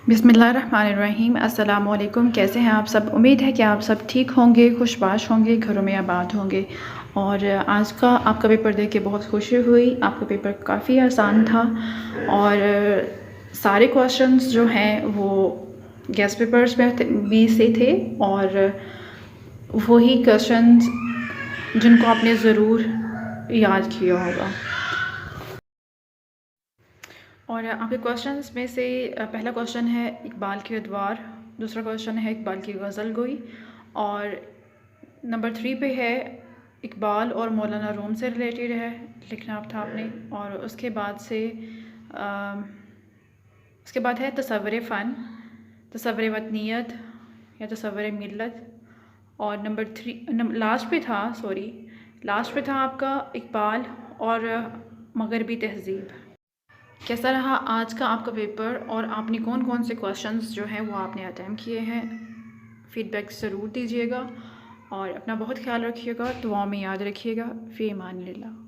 बिस्मिल्लाहिर्रहमानिर्रहीम। अस्सलाम वालेकुम। कैसे हैं आप सब? उम्मीद है कि आप सब ठीक होंगे, खुशबाश होंगे, घरों में आबाद होंगे। और आज का आपका पेपर देख के बहुत खुशी हुई। आपका पेपर काफ़ी आसान था और सारे क्वेश्चंस जो हैं वो गेस्ट पेपर्स में भी से थे और वही क्वेश्चंस जिनको आपने ज़रूर याद किया होगा। और आपके क्वेश्चंस में से पहला क्वेश्चन है इकबाल की अदवार, दूसरा क्वेश्चन है इकबाल की गज़ल गोई और नंबर 3 पे है इकबाल और मौलाना रूम से रिलेटेड है, लिखना था आपने। और उसके बाद है तसव्वुर फ़न, तसव्वुर वतनियत या तसव्वुर मिल्लत। और लास्ट पे था आपका इकबाल और मगरबी तहज़ीब। कैसा रहा आज का आपका पेपर और आपने कौन कौन से क्वेश्चंस जो हैं वो आपने अटेम्प्ट किए हैं? फ़ीडबैक ज़रूर दीजिएगा और अपना बहुत ख्याल रखिएगा, दुआओं में याद रखिएगा। फ़ी अमानिल्लाह।